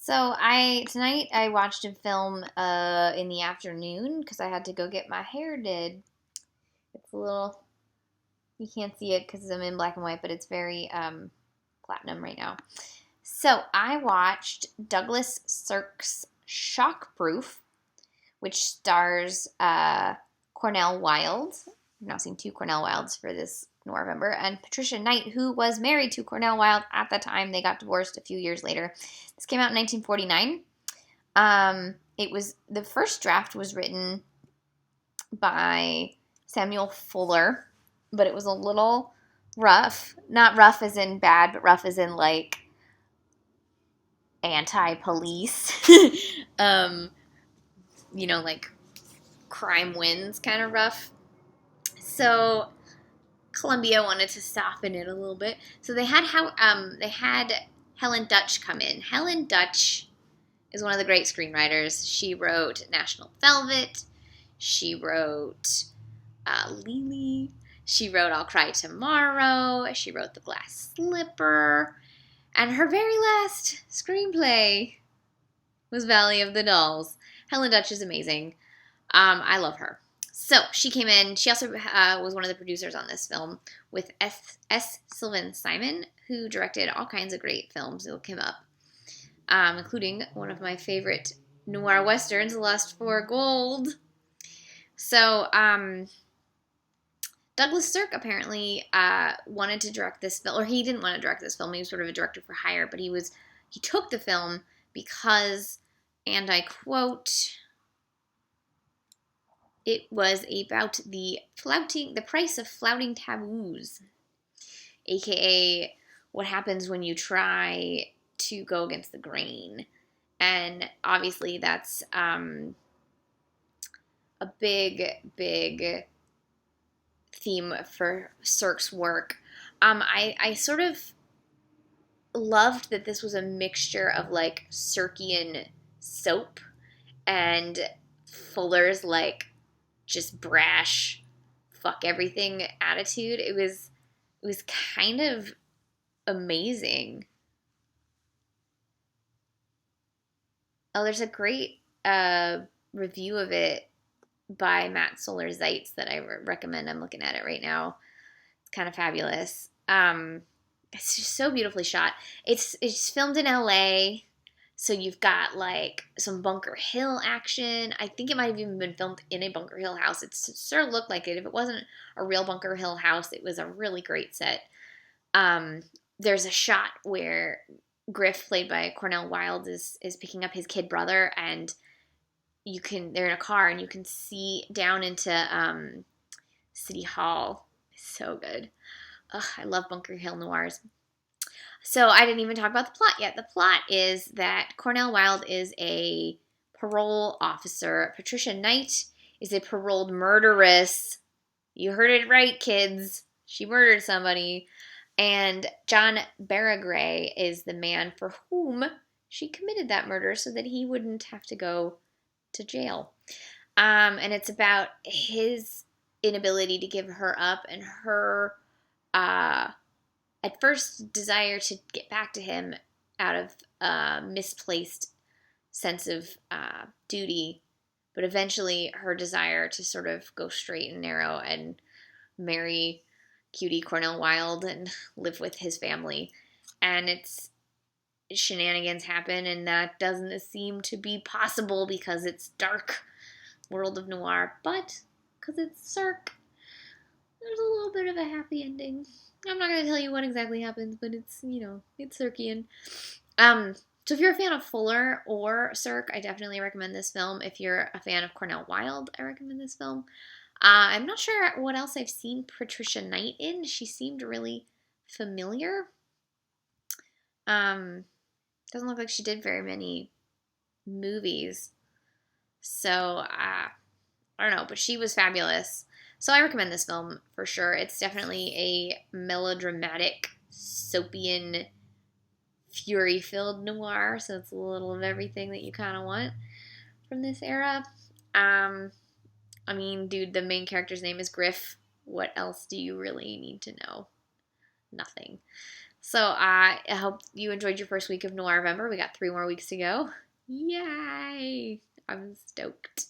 Tonight I watched a film in the afternoon because I had to go get my hair did. It's a little, you can't see it because I'm in black and white, but it's very platinum right now. So I watched Douglas Sirk's Shockproof, which stars Cornel Wilde. I've now seen two Cornel Wildes for this Noirvember, and Patricia Knight, who was married to Cornel Wilde at the time. They got divorced a few years later. This came out in 1949. The first draft was written by Samuel Fuller, but it was a little rough. Not rough as in bad, but rough as in like anti-police. Like crime wins kind of rough. So Columbia wanted to soften it a little bit. So they had Helen Dutch come in. Helen Dutch is one of the great screenwriters. She wrote National Velvet. She wrote Lily. She wrote I'll Cry Tomorrow. She wrote The Glass Slipper. And her very last screenplay was Valley of the Dolls. Helen Dutch is amazing. I love her. So she came in. She also was one of the producers on this film with S. Sylvan Simon, who directed all kinds of great films. Look him up, including one of my favorite noir westerns, Lust for Gold. So Douglas Sirk apparently wanted to direct this film, or he didn't want to direct this film. He was sort of a director for hire, but he took the film because, and I quote, it was about the price of flouting taboos, aka what happens when you try to go against the grain. And obviously that's a big theme for Sirk's work. I sort of loved that this was a mixture of like Sirkian soap and Fuller's like just brash, fuck everything attitude. It was kind of amazing. Oh, there's a great review of it by Matt Solar Zeitz that I recommend. I'm looking at it right now. It's kind of fabulous. It's just so beautifully shot. It's filmed in LA. So you've got like some Bunker Hill action. I think it might have even been filmed in a Bunker Hill house. It sort of looked like it. If it wasn't a real Bunker Hill house, it was a really great set. There's a shot where Griff, played by Cornel Wilde, is picking up his kid brother, and they're in a car, and you can see down into City Hall. It's so good. Ugh, I love Bunker Hill noirs. So I didn't even talk about the plot yet. The plot is that Cornel Wilde is a parole officer. Patricia Knight is a paroled murderess. You heard it right, kids. She murdered somebody. And John Baragray is the man for whom she committed that murder so that he wouldn't have to go to jail. And it's about his inability to give her up and her at first desire to get back to him out of a misplaced sense of duty, but eventually her desire to sort of go straight and narrow and marry cutie Cornel Wilde and live with his family. And shenanigans happen, and that doesn't seem to be possible because it's dark world of noir, but because it's Sirk, there's a little bit of a happy ending. I'm not going to tell you what exactly happens, but it's, it's Sirkian. So if you're a fan of Fuller or Sirk, I definitely recommend this film. If you're a fan of Cornel Wilde, I recommend this film. I'm not sure what else I've seen Patricia Knight in. She seemed really familiar. Doesn't look like she did very many movies. So, I don't know, but she was fabulous. So I recommend this film for sure. It's definitely a melodramatic, soapian, fury-filled noir. So it's a little of everything that you kind of want from this era. Dude, the main character's name is Griff. What else do you really need to know? Nothing. So I hope you enjoyed your first week of Noirvember. We got 3 more weeks to go. Yay! I'm stoked.